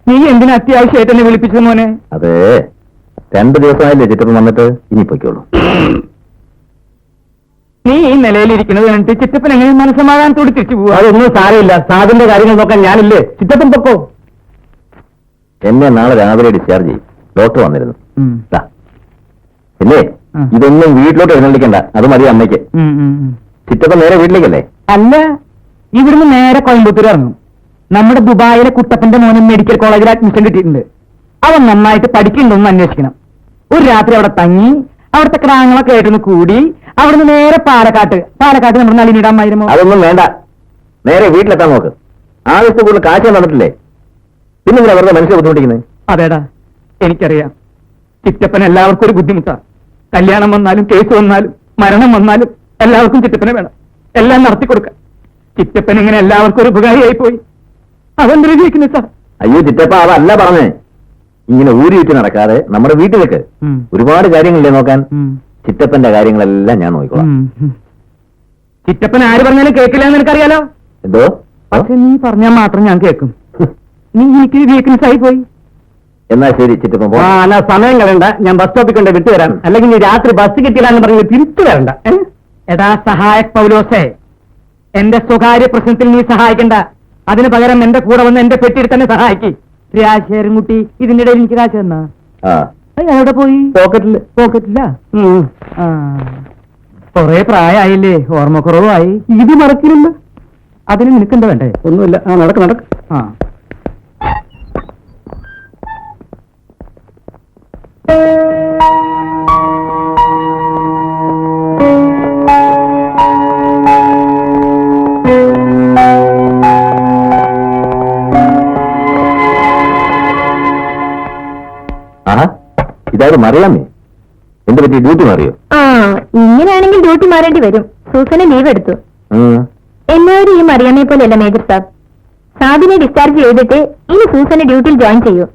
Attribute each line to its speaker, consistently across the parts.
Speaker 1: നീ എന്തിനാ അത്യാവശ്യമായിട്ട് എന്നെ വിളിപ്പിച്ചത് മോനെ?
Speaker 2: അതെ, 2 ദിവസമായില്ലേ ചിറ്റപ്പൻ വന്നിട്ട്, ഇനി പൊയ്ക്കോളൂ.
Speaker 1: നീ ഈ നിലയിലിരിക്കുന്നത് കണ്ടിട്ട് ചിറ്റപ്പൻ എങ്ങനെ മനസ്സമാധാനത്തോട് തിരിച്ചു പോവാ?
Speaker 2: അതൊന്നും സാരമില്ല, സാറിന്റെ കാര്യങ്ങൾ നോക്കാൻ ഞാനില്ലേ. ചിറ്റപ്പൻ പൊക്കോ. എന്നെ നാളെ രാവിലെ ഡിസ്ചാർജ് ചെയ്യും. ഡോക്ടർ വന്നിരുന്നു. പിന്നെ ഇതൊന്നും വീട്ടിലോട്ട് എഴുന്നള്ളിക്കണ്ട, അത് മതി അമ്മയ്ക്ക്. ചിറ്റപ്പൻ നേരെ വീട്ടിലേക്കല്ലേ?
Speaker 1: അല്ല, ഇവിടുന്ന് നേരെ കോയമ്പത്തൂർ ഇറങ്ങും. നമ്മുടെ ദുബായിലെ കുട്ടപ്പന്റെ മോന് മെഡിക്കൽ കോളേജിൽ അഡ്മിഷൻ കിട്ടിയിട്ടുണ്ട്. അവൻ നന്നായിട്ട് പഠിക്കുന്നുണ്ടോന്ന് അന്വേഷിക്കണം. ഒരു രാത്രി അവിടെ തങ്ങി അവിടുത്തെ ക്രാങ്ങളൊക്കെ ആയിട്ടൊന്ന് കൂടി അവിടുന്ന് നേരെ പാലക്കാട്ട് നമ്മുടെ നളിനിടാമായിരുന്നു.
Speaker 2: അതൊന്നും വേണ്ട, നേരെ വീട്ടിലെത്താൻ നോക്ക്. ആവശ്യത്തെ കൂടുതൽ കാഴ്ച നടന്നിട്ടില്ലേ, പിന്നെ ഇവിടെ വെറുതെ മനുഷ്യ ബുദ്ധിമുട്ടിക്കുന്നത്.
Speaker 1: അതേടാ, എനിക്കറിയാം. ചിറ്റപ്പൻ എല്ലാവർക്കും ഒരു ബുദ്ധിമുട്ടാ. കല്യാണം വന്നാലും കേസ് വന്നാലും മരണം വന്നാലും എല്ലാവർക്കും ചിറ്റപ്പനെ വേണം. എല്ലാം നടത്തി കൊടുക്കാം. ചിറ്റപ്പൻ ഇങ്ങനെ എല്ലാവർക്കും ഒരു ഉപകാരിയായി പോയി. അതെന്തിരിക്കുന്നു സാർ?
Speaker 2: അയ്യോ ചിറ്റപ്പ, അതല്ല പറഞ്ഞേ. ഇങ്ങനെ ഊരി വിറ്റ് നടക്കാതെ നമ്മുടെ വീട്ടിലേക്ക് ഒരുപാട് കാര്യങ്ങളില്ലേ നോക്കാൻ. ചിറ്റപ്പന്റെ കാര്യങ്ങളെല്ലാം ഞാൻ നോക്കിക്കോളാം.
Speaker 1: ചിറ്റപ്പൻ ആര് പറഞ്ഞാലും കേൾക്കില്ല എന്ന് എനിക്കറിയാലോ.
Speaker 2: എന്തോ?
Speaker 1: പക്ഷെ നീ പറഞ്ഞാൽ മാത്രം ഞാൻ കേൾക്കും. നീ എനിക്ക് വീക്ക്നെസ് ആയി പോയി.
Speaker 2: എന്നാ ശരി ചിറ്റപ്പൻ പോ.
Speaker 1: അല്ല, സമയം കളയണ്ട, ഞാൻ ബസ് സ്റ്റോപ്പിൽ കൊണ്ട് വിട്ടുവരാം. അല്ലെങ്കിൽ നീ രാത്രി ബസ് കിട്ടില്ല എന്ന് പറഞ്ഞ് തിരിച്ചു വരണ്ട. എടാ സഹായക് പൗലോസേ, എന്റെ സ്വകാര്യ പ്രശ്നത്തിൽ നീ സഹായിക്കണ്ട. അതിന് പകരം എന്റെ കൂടെ വന്ന് എന്റെ പെട്ടിയിൽ തന്നെ സഹായിക്ക്. രാശേരൻകുട്ടി ഇതിന്റെ ഇടയിൽ എനിക്ക് കാശ് തന്നാ എവിടെ പോയി? പോക്കറ്റില്ല. കൊറേ പ്രായമായില്ലേ, ഓർമ്മക്കുറവായി. ഇത് മറക്കില്ല. അതിന് നിനക്കെന്താ വേണ്ടേ?
Speaker 2: ഒന്നുമില്ല. നടക്ക്. ഇതായത് മറിയാമേ, എന്ത് പറ്റി? ഡ്യൂട്ടി മാറിയോ?
Speaker 3: ഇങ്ങനെയാണെങ്കിൽ ഡ്യൂട്ടി മാറേണ്ടി വരും. സൂസനെ ലീവ് എടുത്തു. എല്ലാവരും ഈ മറിയാമയെ പോലെയല്ല മേജർ സാബ്. സാബിനെ ഡിസ്ചാർജ് ചെയ്തിട്ട് ഇനി സൂസനെ ഡ്യൂട്ടിയിൽ ജോയിൻ ചെയ്യൂ.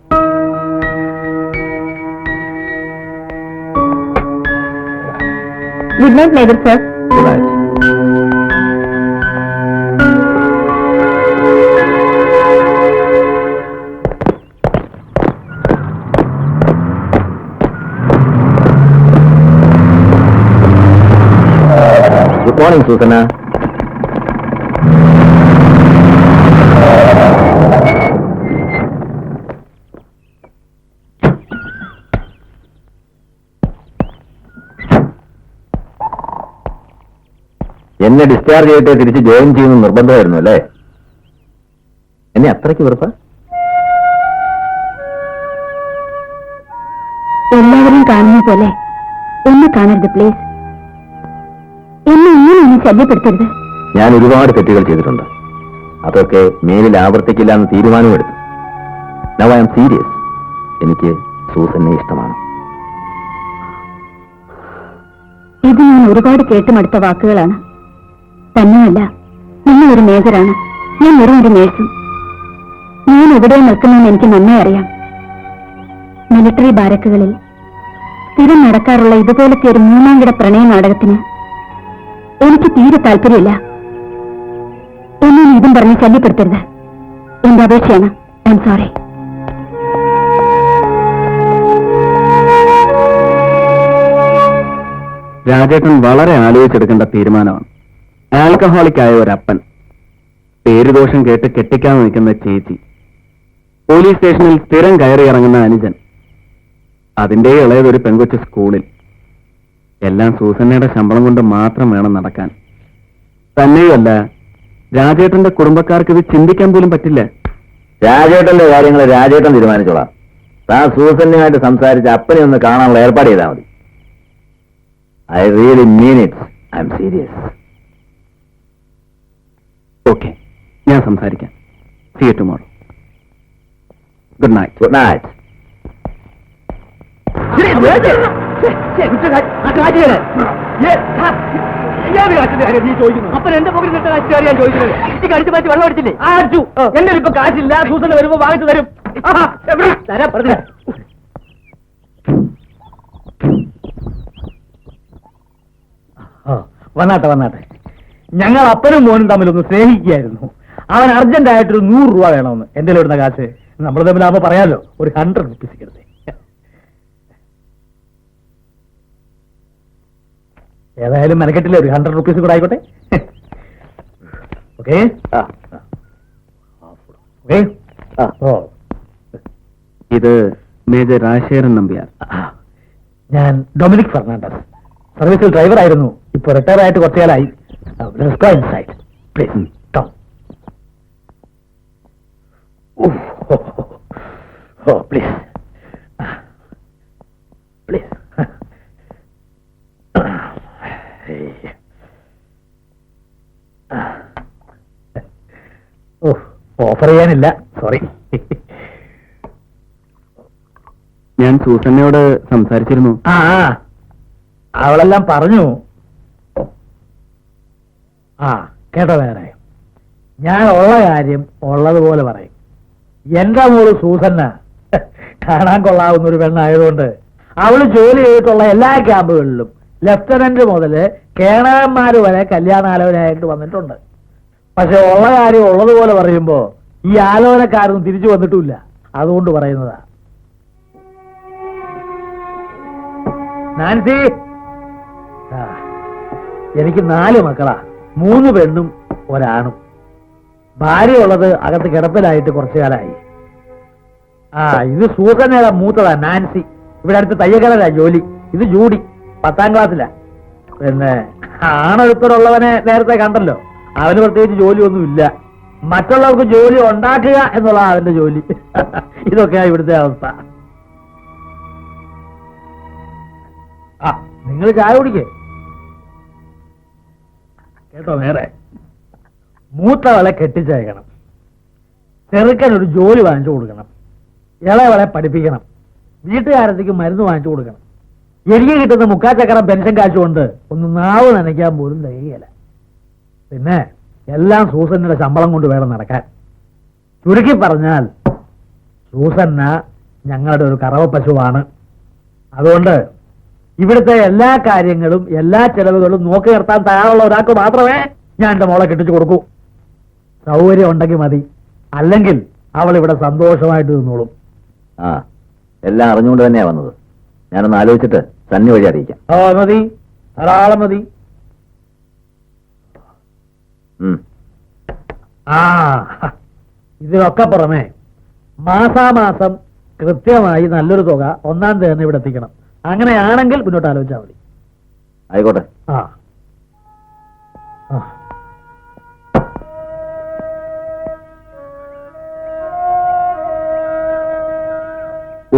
Speaker 3: ഗുഡ് നൈറ്റ് മേജർ സാബ്.
Speaker 2: Good night. Good morning Susanna. എന്നെ ഡിസ്ചാർജ് ചെയ്തിട്ട് തിരിച്ച് ജോയിൻ ചെയ്യുന്ന നിർബന്ധമായിരുന്നു അല്ലേ? എന്നെ അത്രയ്ക്ക് വെറുപ്പ?
Speaker 3: എല്ലാവരും കാണുന്ന പോലെ എന്നെ കാണരുത് പ്ലീസ്. എന്നെ ഇങ്ങനെ ശല്യപ്പെടുത്തരുത്.
Speaker 2: ഞാൻ ഒരുപാട് തെറ്റുകൾ ചെയ്തിട്ടുണ്ട്. അതൊക്കെ മേലിൽ ആവർത്തിക്കില്ല എന്ന് തീരുമാനമെടുത്തു. Now I am serious. എനിക്ക് സൂസനെ ഇഷ്ടമാണ്.
Speaker 3: ഇത് ഞാൻ ഒരുപാട് കേട്ടുമടുത്ത വാക്കുകളാണ്. തന്നെയല്ല, നിങ്ങളൊരു മേജറാണ്, ഞാൻ വെറും ഒരു നേഴ്സും. ഞാൻ എവിടെ നിൽക്കുന്നെന്ന് എനിക്ക് നന്നേ അറിയാം. മിലിറ്ററി ബാരക്കുകളിൽ സ്ഥിരം നടക്കാറുള്ള ഇതുപോലത്തെ ഒരു 3-ാം കിട പ്രണയ നാടകത്തിന് എനിക്ക് തീരെ താല്പര്യമില്ല. എന്നെ ഇതും പറഞ്ഞ് ശല്യപ്പെടുത്തരുത്. എന്റെ അപേക്ഷയാണ്. I am sorry.
Speaker 2: രാജേട്ടൻ വളരെ ആലോചിച്ചെടുക്കേണ്ട തീരുമാനമാണ്. ആൽക്കഹോളിക് ആയ ഒരപ്പൻ, പേരുദോഷം കേട്ട് കെട്ടിക്കാൻ നിൽക്കുന്ന ചേച്ചി, പോലീസ് സ്റ്റേഷനിൽ സ്ഥിരം കയറി ഇറങ്ങുന്ന അനുജൻ, അതിന്റെ ഇളയതൊരു പെൺകൊച്ചു സ്കൂളിൽ. എല്ലാം സൂസന്നയുടെ ശമ്പളം കൊണ്ട് മാത്രം വേണം നടക്കാൻ. തന്നെയുമല്ല, രാജേട്ടന്റെ കുടുംബക്കാർക്ക് ഇത് ചിന്തിക്കാൻ പോലും പറ്റില്ല. രാജേട്ടന്റെ കാര്യങ്ങൾ രാജേട്ടൻ തീരുമാനിച്ചോളാം. താൻ സൂസന്നയുമായിട്ട് സംസാരിച്ച് അപ്പനെ ഒന്ന് കാണാനുള്ള ഏർപ്പാട് ചെയ്താൽ മതി. I really mean it. I am serious. Okay, ഞാൻ സംസാരിക്കാം. See you tomorrow. Good night. Good night.
Speaker 1: അപ്പൊ എന്റെ പോകിൽ നിട്ട കാശുകാരിയാൻ ചോദിക്കുന്നത്. ഈ കഴിച്ചു മാറ്റി വെള്ളം അടിച്ചില്ലേ? ആച്ചു. എന്റെ ഇപ്പൊ കാശില്ല. സൂസന വരുമ്പോ വാങ്ങിച്ചു തരും. തരാ പറഞ്ഞു. വന്നാട്ടെ. ഞങ്ങൾ അപ്പനും മോനും തമ്മിലൊന്ന് സ്നേഹിക്കുകയായിരുന്നു. അവൻ അർജന്റായിട്ടൊരു 100 രൂപ വേണമെന്ന്. എന്തെങ്കിലും ഇടുന്ന കാശ് നമ്മൾ തമ്മിലാകുമ്പോ പറയാലോ, ഒരു 100 റുപ്പീസ് കിടന്നേ. ഏതായാലും മെനക്കെട്ടില്ലേ, ഒരു 100 റുപ്പീസ് കൂടെ ആയിക്കോട്ടെ. Okay okay. ഓ,
Speaker 2: ഇത് മേജർ രാജശേഖരൻ നമ്പ്യാർ.
Speaker 1: ഞാൻ ഡൊമിനിക് ഫെർണാണ്ടസ്, സർവീസിൽ ഡ്രൈവർ ആയിരുന്നു. ഇപ്പൊ റിട്ടയർ ആയിട്ട് കുറച്ചു കാലമായി. Please come. Oh please please. Oh, offer ചെയ്യാനില്ല, സോറി.
Speaker 2: ഞാൻ സൂസന്നയോട് സംസാരിച്ചിരുന്നു.
Speaker 1: ആ, അവളെല്ലാം പറഞ്ഞു. ആ കേട്ടോ, വേറെ ഞാൻ ഉള്ള കാര്യം ഉള്ളതുപോലെ പറയും. എന്റെ മോള് സൂസന്ന കാണാൻ കൊള്ളാവുന്ന ഒരു പെണ്ണായതുകൊണ്ട് അവള് ജോലി ചെയ്തിട്ടുള്ള എല്ലാ ക്യാമ്പുകളിലും ലെഫ്റ്റനന്റ് മുതല് കേണകന്മാര് വരെ കല്യാണാലോചനയായിട്ട് വന്നിട്ടുണ്ട്. പക്ഷെ ഉള്ള കാര്യം ഉള്ളതുപോലെ പറയുമ്പോ ഈ ആലോചനക്കാരൊന്നും തിരിച്ചു വന്നിട്ടുമില്ല. അതുകൊണ്ട് പറയുന്നതാ. നാൻസി, എനിക്ക് 4 മക്കളാ, 3 പെണ്ണും ഒരാണും. ഭാര്യ ഉള്ളത് അകത്ത് കിടപ്പിലായിട്ട് കുറച്ചു കാലമായി. ഇത് സൂസന്നയുടെ മൂത്തതാ നാൻസി. ഇവിടെ അടുത്ത് തയ്യക്കടലാ ജോലി. ഇത് ജൂഡി, 10ാം ക്ലാസ്സിലാ. പിന്നെ ആണെഴുത്തറുള്ളവനെ നേരത്തെ കണ്ടല്ലോ, അവന് പ്രത്യേകിച്ച് ജോലിയൊന്നുമില്ല. മറ്റുള്ളവർക്ക് ജോലി ഉണ്ടാക്കുക എന്നുള്ള അവന്റെ ജോലി. ഇതൊക്കെയാ ഇവിടുത്തെ അവസ്ഥ. നിങ്ങൾ ചായ കുടിക്കേ കേട്ടോ. വേറെ മൂത്തവളെ കെട്ടിച്ചയക്കണം, ചെറുക്കൻ ഒരു ജോലി വാങ്ങിച്ചു കൊടുക്കണം, ഇളയവളെ പഠിപ്പിക്കണം, വീട്ടുകാരത്തേക്ക് മരുന്ന് വാങ്ങിച്ചു കൊടുക്കണം. എനിക്ക് കിട്ടുന്ന 3/4 ചക്രം പെൻഷൻ കാശുകൊണ്ട് ഒന്ന് നാവ് നനയ്ക്കാൻ പോലും തികയില്ല. പിന്നെ എല്ലാം സൂസന്നയുടെ ശമ്പളം കൊണ്ട് വേണം നടക്കാൻ. ചുരുക്കി പറഞ്ഞാൽ സൂസന്ന ഞങ്ങളുടെ ഒരു കറവ പശുവാണ്. അതുകൊണ്ട് ഇവിടുത്തെ എല്ലാ കാര്യങ്ങളും എല്ലാ ചെലവുകളും നോക്കി നിർത്താൻ തയ്യാറുള്ള ഒരാൾക്ക് മാത്രമേ ഞാൻ എന്റെ മോളെ കെട്ടിച്ചു കൊടുക്കൂ. സൗകര്യം ഉണ്ടെങ്കിൽ മതി, അല്ലെങ്കിൽ അവൾ ഇവിടെ സന്തോഷമായിട്ട് നിന്നോളും.
Speaker 4: എല്ലാം അറിഞ്ഞുകൊണ്ട് തന്നെയാ വന്നത്. ഞാനൊന്ന് ആലോചിച്ചിട്ട് തന്നെ വഴി അറിയിക്കാം.
Speaker 1: മതി, ധാരാളം മതി. ഇതിനൊക്കെ പുറമെ മാസാമാസം കൃത്യമായി നല്ലൊരു തുക 1-ാം തീയതി തന്നെ ഇവിടെ എത്തിക്കണം. അങ്ങനെയാണെങ്കിൽ മുന്നോട്ട് ആലോചിച്ചാൽ മതി.
Speaker 4: ആയിക്കോട്ടെ.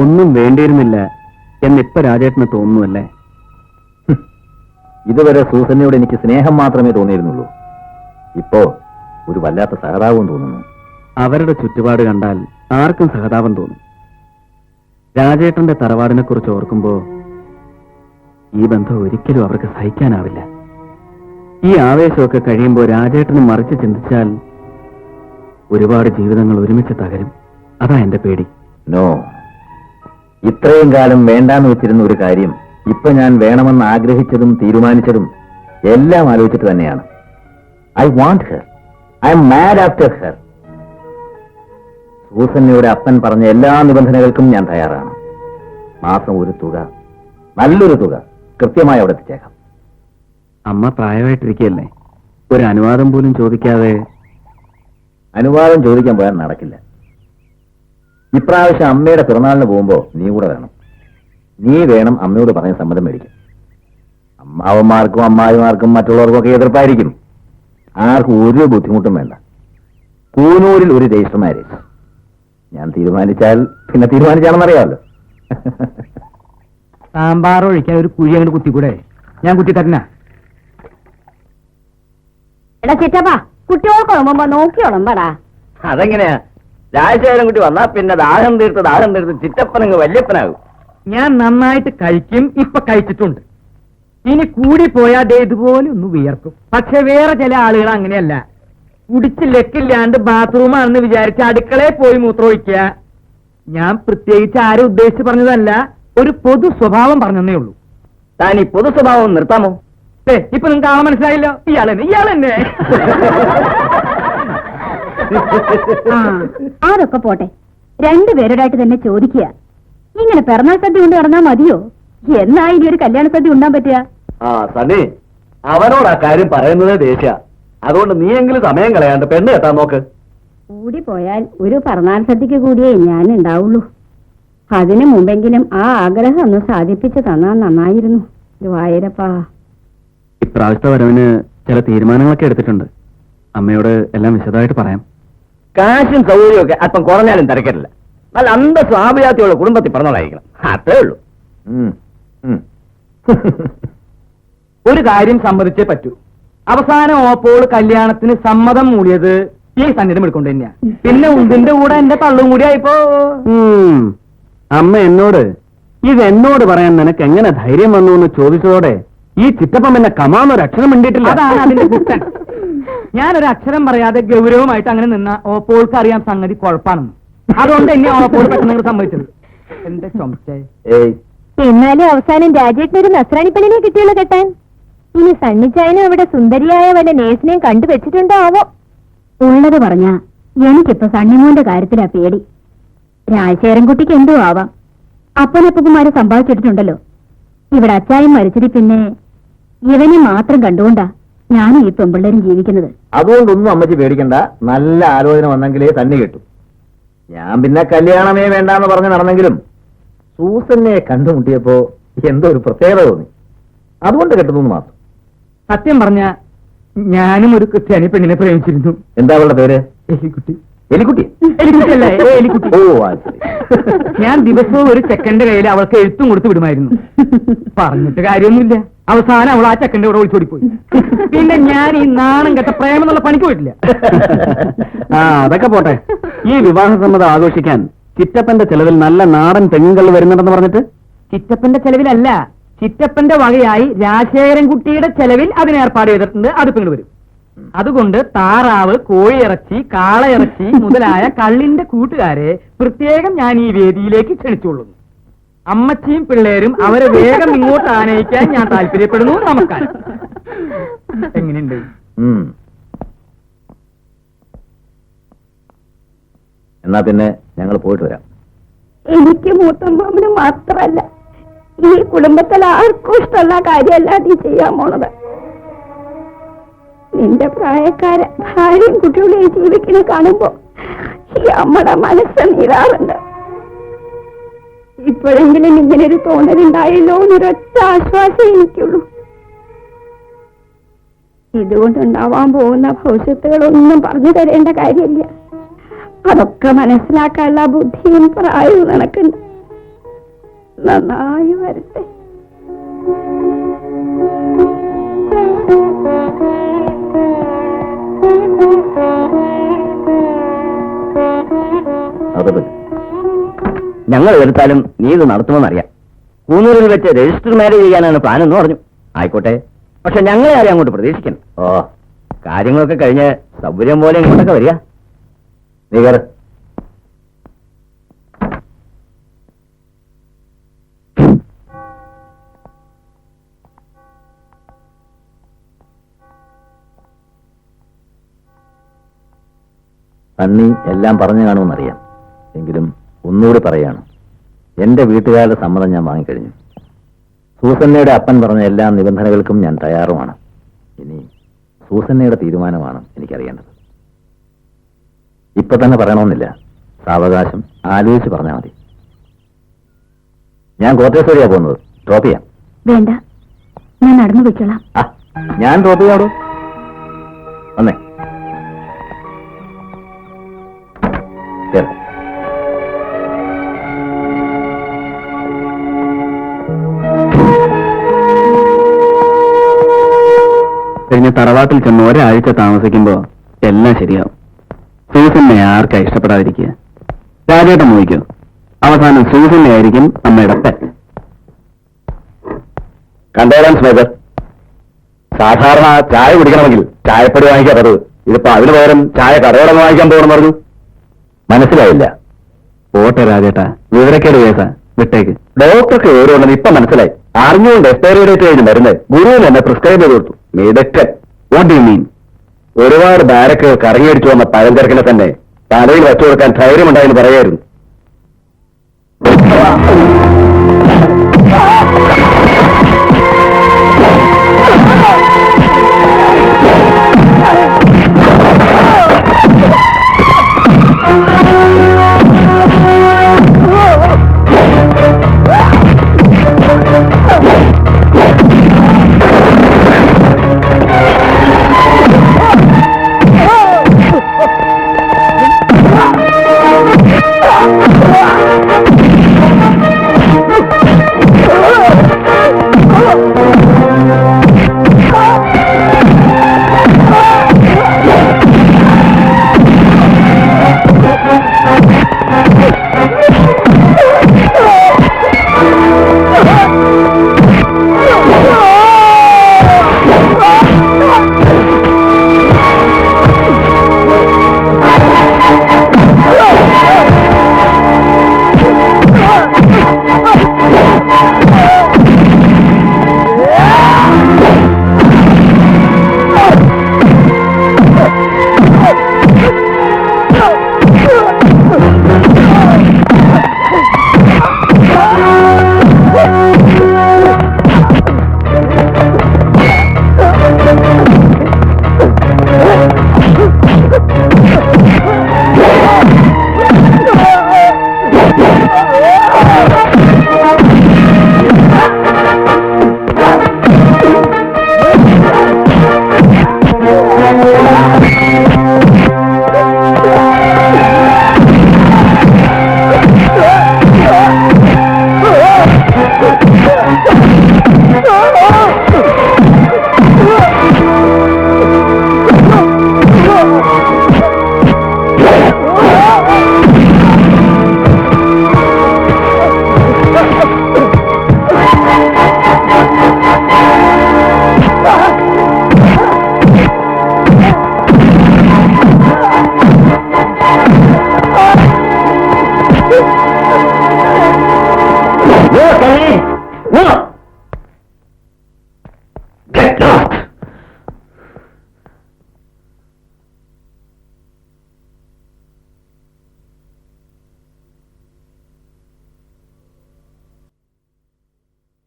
Speaker 2: ഒന്നും വേണ്ടിയിരുന്നില്ല എന്നിപ്പോ രാജേട്ടന് തോന്നുന്നുവല്ലേ?
Speaker 4: ഇതുവരെ സൂസന്നയോട് എനിക്ക് സ്നേഹം മാത്രമേ തോന്നിയിരുന്നുള്ളൂ. ഇപ്പോ ഒരു വല്ലാത്ത സഹതാപം തോന്നുന്നു.
Speaker 2: അവരുടെ ചുറ്റുപാട് കണ്ടാൽ ആർക്കും സഹതാപം തോന്നും. രാജേട്ടന്റെ തറവാടിനെ കുറിച്ച് ഓർക്കുമ്പോ ഈ ബന്ധം ഒരിക്കലും അവർക്ക് സഹിക്കാനാവില്ല. ഈ ആവേശമൊക്കെ കഴിയുമ്പോൾ രാജേട്ടന് മറിച്ച് ചിന്തിച്ചാൽ ഒരുപാട് ജീവിതങ്ങൾ ഒരുമിച്ച് തകരും. അതാ എന്റെ പേടി.
Speaker 4: നോ, ഇത്രയും കാലം വേണ്ടാന്ന് വെച്ചിരുന്ന ഒരു കാര്യം ഇപ്പൊ ഞാൻ വേണമെന്ന് ആഗ്രഹിച്ചതും തീരുമാനിച്ചതും എല്ലാം ആലോചിച്ചിട്ട് തന്നെയാണ്. I want her. I am mad after her. സൂസന്നയുടെ അപ്പൻ പറഞ്ഞ എല്ലാ നിബന്ധനകൾക്കും ഞാൻ തയ്യാറാണ്. മാസം ഒരു തുക, നല്ലൊരു തുക കൃത്യമായി അവിടെ എത്തിച്ചേക്കാം.
Speaker 2: അമ്മ പ്രായമായിട്ടിരിക്കുകയല്ലേ, ഒരു അനുവാദം പോലും ചോദിക്കാതെ?
Speaker 4: അനുവാദം ചോദിക്കാൻ പോയാൽ നടക്കില്ല. ഇപ്രാവശ്യം അമ്മയുടെ പിറന്നാളിന് പോകുമ്പോ നീ കൂടെ വേണം. നീ വേണം അമ്മയോട് പറഞ്ഞ സമ്മതം മേടിക്കും. അമ്മാവന്മാർക്കും അമ്മായിമാർക്കും മറ്റുള്ളവർക്കും ഒക്കെ എതിർപ്പായിരിക്കും. ആർക്കും ഒരു ബുദ്ധിമുട്ടും വേണ്ട. കൂനൂരിൽ ഒരു രജിസ്റ്റർ മാരേജ്. ഞാൻ തീരുമാനിച്ചാൽ പിന്നെ തീരുമാനിച്ചാണെന്നറിയാമല്ലോ.
Speaker 1: സാമ്പാർ ഒഴിക്കാൻ ഒരു കുഴി അങ്ങോട്ട് കുത്തിക്കൂടെ? ഞാൻ കുത്തി തരണ.
Speaker 3: എടാ ചിറ്റപ്പാ, കുട്ടികൾക്കുളമ്പോ നോക്കിയോളം പടാ.
Speaker 4: അതെങ്ങനെയാ? രാജശേഖരൻ കുട്ടി വന്നാ പിന്നെ ദാഹം തീർത്ത് ചിറ്റപ്പനങ്ങ് വല്യപ്പനാകും.
Speaker 1: ഞാൻ നന്നായിട്ട് കഴിക്കും, ഇപ്പൊ കഴിച്ചിട്ടുണ്ട്. ഇനി കൂടി പോയാൽ ഇതുപോലെ ഒന്ന് വിയർക്കും. പക്ഷെ വേറെ ചില ആളുകൾ അങ്ങനെയല്ല. കുടിച്ച് ലെക്കില്ലാണ്ട് ബാത്റൂമാണെന്ന് വിചാരിച്ച് അടുക്കളയിൽ പോയി മൂത്രമൊഴിക്കുക. ഞാൻ പ്രത്യേകിച്ച് ആരും ഉദ്ദേശിച്ച് പറഞ്ഞതല്ല, ഒരു പൊതു സ്വഭാവം പറഞ്ഞതേ ഉള്ളൂ.
Speaker 4: താൻ ഈ പൊതു സ്വഭാവം നിർത്താമോ?
Speaker 1: ഇപ്പൊ നിങ്ങൾക്ക് ആളെ മനസ്സിലായില്ലോ. ഇയാളെന്നെ
Speaker 3: അതൊക്കെ പോട്ടെ. രണ്ടുപേരോടായിട്ട് തന്നെ ചോദിക്കുക. ഇങ്ങനെ പിറന്നാൾ സദ്യ കൊണ്ട് നടന്നാ മതിയോ? എന്നാ ഇനി ഒരു കല്യാണ സദ്യ ഉണ്ടാൻ പറ്റുക?
Speaker 2: ആ സണ്ണി, അവനോട് ആ കാര്യം പറയുന്നത് ദേഷ്യ. അതുകൊണ്ട് നീയെങ്കിലും സമയം കളയാണ്ട് പെണ്ണ് കെട്ടാൻ നോക്ക്.
Speaker 3: കൂടി പോയാൽ ഒരു പിറന്നാൾ സദ്യക്ക് കൂടിയേ ഞാൻ ഉണ്ടാവുള്ളൂ. അതിനു മുമ്പെങ്കിലും ആ ആഗ്രഹം ഒന്ന് സാധിപ്പിച്ചു തന്നാ നന്നായിരുന്നു. ഗുരുവായൂരപ്പാ.
Speaker 2: ഇപ്രാവശ്യത്തെ വരവിന് ചില തീരുമാനങ്ങളൊക്കെ എടുത്തിട്ടുണ്ട്. അമ്മയോട് എല്ലാം വിശദമായിട്ട് പറയാം.
Speaker 1: കാശും സൗകര്യമൊക്കെ അല്പം കുറഞ്ഞാലും തിരക്കില്ല. നല്ല അന്തസ്വാഭിജാത്തിയുള്ള കുടുംബത്തിൽ പറഞ്ഞോളായിരിക്കണം. അത്രേ ഉള്ളൂ. ഒരു കാര്യം സമ്മതിച്ചേ പറ്റൂ. അവസാനം ഓപ്പോൾ കല്യാണത്തിന് സമ്മതം മൂടിയത് ഈ സന്നിധം എടുക്കൊണ്ട് തന്നെയാ. പിന്നെ ഉണ്ടിന്റെ കൂടെ എന്റെ തള്ളും കൂടി ആയിപ്പോ.
Speaker 2: അമ്മ എന്നോട് ഇതെന്നോട് പറയാൻ നിനക്ക് എങ്ങനെ ധൈര്യം വന്നു എന്ന് ചോദിച്ചതോടെ ഈ ചിറ്റപ്പം എന്നെ കമാന്നൊരു അക്ഷരം മിണ്ടിയിട്ടില്ല.
Speaker 1: അതാണ് അതിന്റെ കുറ്റൻ. ഞാനൊരു അക്ഷരം പറയാതെ ഗൗരവമായിട്ട് അങ്ങനെ നിന്ന ഓപ്പോൾക്ക് അറിയാൻ സംഗതി കുഴപ്പാണെന്ന്. അതുകൊണ്ട് എന്നെ ഓപ്പോൾ പെട്ടെന്ന് സമ്മതിച്ചത്. എന്റെ ചൊമച്ചേ.
Speaker 3: എന്നാലും അവസാനം രാജേട്ടനൊരു നസ്രാണി പെണ്ണിനെ കിട്ടിയുള്ള കെട്ടാൻ. ഇനി സണ്ണിച്ചായനും അവിടെ സുന്ദരിയായ വല്ല നേഴ്സിനെയും കണ്ടുവച്ചിട്ടുണ്ടോ ആവോ? ഉള്ളത് പറഞ്ഞ എനിക്കിപ്പോ സണ്ണിമോന്റെ കാര്യത്തിലാ പേടി. രാജശേഖരൻകുട്ടിക്ക് എന്തോ ആവാം. അപ്പനപ്പന്മാര് സമ്പാദിച്ചിട്ടുണ്ടല്ലോ. ഇവിടെ അച്ചായം മരിച്ചതി പിന്നെ ഇവനെ മാത്രം കണ്ടുകൊണ്ടാ ഞാനും ഈ പെമ്പിള്ളേരും ജീവിക്കുന്നത്.
Speaker 4: അതുകൊണ്ടൊന്നും അമ്മച്ചി പേടിക്കണ്ട. നല്ല ആലോചന വന്നെങ്കിലേ തന്നെ കിട്ടും. ഞാൻ പിന്നെ കല്യാണമേ വേണ്ടാന്ന് പറഞ്ഞ് നടന്നെങ്കിലും സൂസന്നെ കണ്ടുമുട്ടിയപ്പോ എന്തോ ഒരു പ്രത്യേകത തോന്നി. അതുകൊണ്ട് കെട്ടുന്നു മാത്രം.
Speaker 1: സത്യം പറഞ്ഞ ഞാനും ഒരു ക്രിസ്ത്യാനി പെണ്ണിനെ പ്രേമിച്ചിരുന്നു.
Speaker 4: എന്താ അവളുടെ പേര്?
Speaker 1: എലിക്കുട്ടി.
Speaker 4: എലിക്കുട്ടി?
Speaker 1: എലിക്കുട്ടിയല്ല, എലിക്കുട്ടി.
Speaker 4: ഓ അത് ശരി.
Speaker 1: ഞാൻ ദിവസവും ഒരു ചെക്കന്റെ കയ്യിൽ അവൾക്ക് എഴുത്തും കൊടുത്ത് വിടുമായിരുന്നു. പറഞ്ഞിട്ട് കാര്യമൊന്നുമില്ല. അവസാനം അവൾ ആ ചെക്കന്റെ കൂടെ ഒളിച്ചോടിപ്പോയി. പിന്നെ ഞാൻ ഈ നാണം കെട്ട പ്രേമം എന്നുള്ള പണിക്ക് പോയിട്ടില്ല.
Speaker 2: ആ അതൊക്കെ പോട്ടെ. ഈ വിവാഹസമ്മതം ആഘോഷിക്കാൻ ചിറ്റപ്പന്റെ ചെലവിൽ നല്ല നാടൻ തെങ്ങുകൾ വരുന്നുണ്ടെന്ന് പറഞ്ഞിട്ട്.
Speaker 1: ചിറ്റപ്പന്റെ ചെലവിലല്ല, ചിറ്റപ്പന്റെ വകയായി രാജശേഖരൻകുട്ടിയുടെ ചെലവിൽ അതിന് ഏർപ്പാട് ചെയ്തിട്ടുണ്ട്. അത് പിന്നീട് വരും. അതുകൊണ്ട് താറാവ്, കോഴിയിറച്ചി, കാളയിറച്ചി മുതലായ കള്ളിന്റെ കൂട്ടുകാരെ പ്രത്യേകം ഞാൻ ഈ വേദിയിലേക്ക് ക്ഷണിച്ചുകൊള്ളുന്നു. അമ്മച്ചിയും പിള്ളേരും അവരെ വേഗം ഇങ്ങോട്ട് ആനയിക്കാൻ ഞാൻ താല്പര്യപ്പെടുന്നു. നമസ്കാരം. എങ്ങനെയുണ്ട്?
Speaker 4: എന്നാ പിന്നെ ഞങ്ങൾ പോയിട്ട് വരാം.
Speaker 3: എനിക്ക് മൂത്തമ്മാമന് മാത്രല്ല, ഈ കുടുംബത്തിൽ ആർക്കും ഇഷ്ടമുള്ള കാര്യമല്ല നീ ചെയ്യാൻ പോണത്. നിന്റെ പ്രായക്കാരെ ഭാര്യയും കുട്ടികളെയും ജീവിക്കണ കാണുമ്പോ ഈ അമ്മയുടെ മനസ്സ് നീറാറുണ്ട്. ഇപ്പോഴെങ്കിലും ഇങ്ങനൊരു തോന്നലുണ്ടായല്ലോ എന്നൊരൊറ്റ ആശ്വാസം എനിക്കുള്ളൂ. ഇതുകൊണ്ടുണ്ടാവാൻ പോകുന്ന ഭവിഷ്യത്തുകളൊന്നും പറഞ്ഞു തരേണ്ട കാര്യമില്ല. അതൊക്കെ മനസ്സിലാക്കാനുള്ള ബുദ്ധിയും പ്രായവും നിനക്കുണ്ട്. നന്നായി വരട്ടെ.
Speaker 1: ഞങ്ങൾ എടുത്താലും നീ ഇത് നടത്തുമെന്നറിയാം. കൂന്നൂരിൽ വെച്ച് രജിസ്റ്റർ മാരേജ് ചെയ്യാനാണ് പ്ലാൻ എന്ന് പറഞ്ഞു. ആയിക്കോട്ടെ, പക്ഷെ ഞങ്ങളെ ആരെയും അങ്ങോട്ട് പ്രതീക്ഷിക്കണം.
Speaker 4: ഓ,
Speaker 1: കാര്യങ്ങളൊക്കെ കഴിഞ്ഞ് സൗകര്യം പോലെ ഇങ്ങോട്ടൊക്കെ വരിക.
Speaker 4: നീ കയറ്. സണ്ണി എല്ലാം പറഞ്ഞു കാണുമെന്നറിയാം. എങ്കിലും ഒന്നുകൂടി പറയാണ്, എന്റെ വീട്ടുകാരുടെ സമ്മതം ഞാൻ വാങ്ങിക്കഴിഞ്ഞു. സൂസന്നയുടെ അപ്പൻ പറഞ്ഞ എല്ലാ നിബന്ധനകൾക്കും ഞാൻ തയ്യാറുമാണ്. ഇനി സൂസന്നയുടെ തീരുമാനമാണ് എനിക്കറിയേണ്ടത്. ഇപ്പൊ തന്നെ പറയണമെന്നില്ല, സാവകാശം ആലോചിച്ച് പറഞ്ഞാൽ മതി. ഞാൻ കോട്ടേഴ്സ് വഴിയാ പോകുന്നത്. ഡ്രോപ്പ് ചെയ്യാം?
Speaker 3: വേണ്ട, ഞാൻ നടന്നു വെച്ചോളാം.
Speaker 4: ആ, ഞാൻ ഡ്രോപ്പ് ചെയ്യാടോ. വന്നേ. ശരി.
Speaker 2: കഴിഞ്ഞ തറവാട്ടിൽ ചെന്ന് ഒരാഴ്ച താമസിക്കുമ്പോ എല്ലാം ശരിയാവും. സൂസന്നെ ആർക്കാ ഇഷ്ടപ്പെടാതിരിക്കുക? രാജേട്ടൻ മോഹിക്കോ? അവസാനം സൂസന്നെ ആയിരിക്കും അമ്മയുടെ പെറ്റ്.
Speaker 4: കണ്ടേരാൻ സ്മേതർ, സാധാരണ ചായ കുടിക്കണമെങ്കിൽ ചായപ്പൊടി വാങ്ങിക്കാൻ പറ്റത്. ഇതിപ്പോ അതിന് പകരം ചായ കടയോടൊന്ന് വാങ്ങിക്കാൻ പോകണം പറഞ്ഞു. മനസ്സിലായില്ല.
Speaker 2: പോട്ടെ രാജേട്ടാ, വിവരക്കേട് കേസാ, വിട്ടേക്ക്.
Speaker 4: ഡോക്ടർക്ക് വിവരമുണ്ടെന്ന് ഇപ്പൊ മനസ്സിലായി. അറിഞ്ഞുകൊണ്ട് എക്സ്പയറി ഡേറ്റ് കഴിഞ്ഞ് മരുന്ന് ഗുരുവിന് എന്നെ പ്രിസ്ക്രൈബ് ചെയ്ത് കൊടുത്തു. മിടുക്കൻ.
Speaker 2: What do you mean?
Speaker 4: ഒരുപാട് ബാരക്ക് കറങ്ങിയടിച്ചു വന്ന പഴഞ്ചരക്കിനെ തന്നെ തലയിൽ വെച്ചു കൊടുക്കാൻ ധൈര്യമുണ്ടായെന്ന് പറയായിരുന്നു.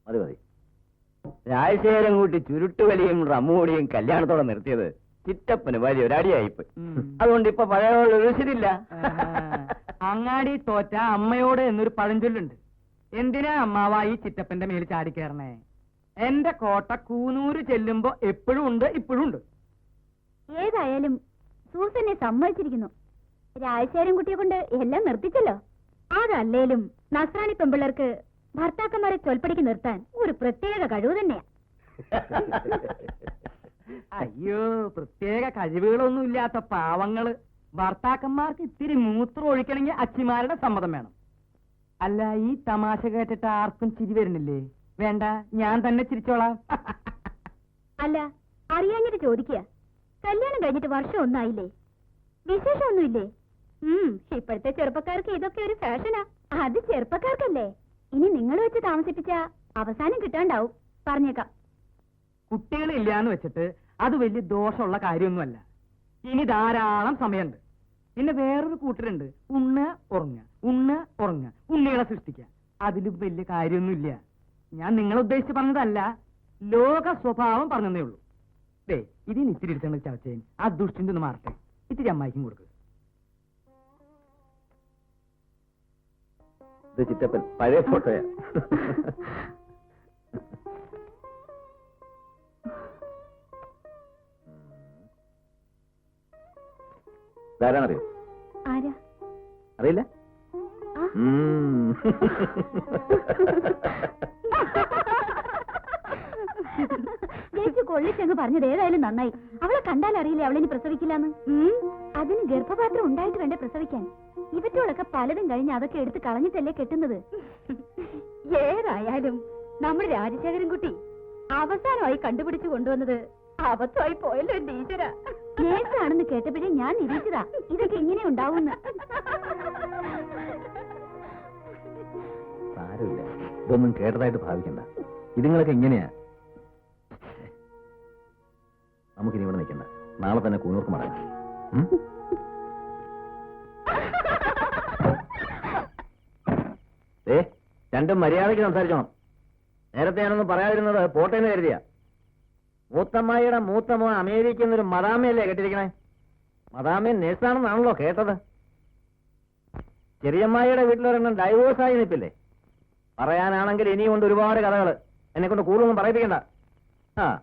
Speaker 4: മതി മതി.
Speaker 2: രാജശേഖരം കൂട്ടി ചുരുട്ടുവലിയും റമ്മൂടിയും കല്യാണത്തോടെ നിർത്തിയത് ചിറ്റപ്പന് വലിയ ഒരടിയായിപ്പോയി. അതുകൊണ്ട് ഇപ്പൊ പഴയ രുചിയില്ല.
Speaker 1: അങ്ങാടി തോറ്റ അമ്മയോട് എന്നൊരു പഴഞ്ചൊല്ലുണ്ട്. എന്തിനാ അമ്മാവ ഈ ചിറ്റപ്പന്റെ മേൽ ചാടിക്കേറണേ? എന്റെ കോട്ട കൂനൂര് ചെല്ലുമ്പോ എപ്പോഴും ഉണ്ട്, ഇപ്പോഴും ഉണ്ട്.
Speaker 3: ഏതായാലും സൂസനെ സമ്മതിച്ചിരിക്കുന്നു. രാജശേഖരൻ കുട്ടിയെ കൊണ്ട് എല്ലാം നിർത്തിച്ചല്ലോ. അതല്ലേലും നസ്രാണി പെമ്പിള്ളേർക്ക് ഭർത്താക്കന്മാരെ ചൊൽപ്പടിക്ക് നിർത്താൻ ഒരു പ്രത്യേക കഴിവ് തന്നെയാ.
Speaker 1: അയ്യോ, പ്രത്യേക കഴിവുകളൊന്നും ഇല്ലാത്ത പാവങ്ങള്. ഭർത്താക്കന്മാർക്ക് ഇത്തിരി മൂത്രം ഒഴിക്കണമെങ്കിൽ അച്ചിമാരുടെ സമ്മതം വേണം. അല്ല, ഈ തമാശ കേട്ടിട്ട് ആർക്കും ചിരി വരുന്നില്ലേ? വേണ്ട, ഞാൻ തന്നെ ചിരിച്ചോളാം.
Speaker 3: അല്ല, അറിയാഞ്ഞിട്ട് ചോദിക്കുക. കല്യാണം കഴിഞ്ഞിട്ട് വർഷം ഒന്നായില്ലേ? വിശേഷമൊന്നുമില്ലേ? ഇപ്പോഴത്തെ ചെറുപ്പക്കാർക്ക് ഇതൊക്കെ ഒരു ഫാഷനാ. അത് ചെറുപ്പക്കാർക്കല്ലേ. ഇനി നിങ്ങൾ വെച്ച് താമസിപ്പിച്ച അവസാനം കിട്ടാണ്ടാവും. പറഞ്ഞേക്കാം.
Speaker 1: കുട്ടികളില്ലാന്ന് വെച്ചിട്ട് അത് വലിയ ദോഷമുള്ള കാര്യമൊന്നുമല്ല. ഇനി ധാരാളം സമയമുണ്ട്. പിന്നെ വേറൊരു കൂട്ടരുണ്ട്, ഉണ്ണ ഉറങ്ങ, ഉണ്ണ ഉറങ്ങ, ഉണ്ണികളെ സൃഷ്ടിക്കുക. അതിലും വലിയ കാര്യമൊന്നുമില്ല. ഞാൻ നിങ്ങളെ ഉദ്ദേശിച്ച് പറഞ്ഞതല്ല, ലോക സ്വഭാവം പറഞ്ഞതേ ഉള്ളൂ. ദേ, ഇതിന് ഇത്തിരി എടുത്തങ്ങൾ ചവച്ചേൻ ആ ദുഷ്ടിന്റെ ഒന്ന് മാറട്ടെ. ഇത്തിരി അമ്മായിക്കും കൊടുക്കുക.
Speaker 4: ഇത് ചിറ്റപ്പൻ പഴയ ഫോട്ടോയാ. ധാരാന്നറിയോ?
Speaker 3: ആരാ?
Speaker 4: അറിയില്ല.
Speaker 3: ചേച്ചി കൊള്ളിച്ചെന്ന് പറഞ്ഞത് ഏതായാലും നന്നായി. അവളെ കണ്ടാൽ അറിയില്ലേ അവളിനി പ്രസവിക്കില്ലാന്ന്. അതിന് ഗർഭപാത്രം ഉണ്ടായിട്ട് വേണ്ടേ പ്രസവിക്കാൻ. ഇവറ്റോളൊക്കെ പലതും കഴിഞ്ഞ് അതൊക്കെ എടുത്ത് കളഞ്ഞിട്ടല്ലേ കെട്ടുന്നത്. ഏതായാലും നമ്മുടെ രാജശേഖരൻ കുട്ടി അവസാനമായി കണ്ടുപിടിച്ചു കൊണ്ടുവന്നത് അബദ്ധമായി പോയല്ലോ എന്റെ ഈശ്വര. നേഴ്സാണെന്ന് കേട്ടപ്പോഴേ ഞാൻ നിരീക്ഷിച്ചതാ ഇതൊക്കെ ഇങ്ങനെ ഉണ്ടാവുന്ന.
Speaker 4: സാരമില്ല, ഇതൊന്നും കേട്ടതായിട്ട് ഭാവിക്കണ്ട. ഇതുങ്ങളൊക്കെ ഇങ്ങനെയാ. നമുക്കിനി ഇവിടെ നിൽക്കണ്ട, നാളെ തന്നെ കൂനൂർക്ക് മടങ്ങാം. രണ്ടും മര്യാദയ്ക്ക് സംസാരിച്ചോണം. നേരത്തെ ഞാനൊന്നും പറയാതിരുന്നത് പോട്ടേന്ന് കരുതിയ. മൂത്തമ്മായിയുടെ മൂത്തമ്മ അമേരിക്കയിൽ നിന്നൊരു മദാമയല്ലേ കെട്ടിരിക്കണേ? മദാമയൻ നേഴ്സാണെന്നാണല്ലോ കേട്ടത്. ചെറിയമ്മായിയുടെ വീട്ടിലൊരെണ്ണം ഡൈവോഴ്സായി നിൽപ്പില്ലേ? പറയാനാണെങ്കിൽ ഇനിയും ഉണ്ട് ഒരുപാട് കഥകൾ. എന്നെ കൊണ്ട് കൂടുതലൊന്നും പറയിപ്പിക്കണ്ട. ആ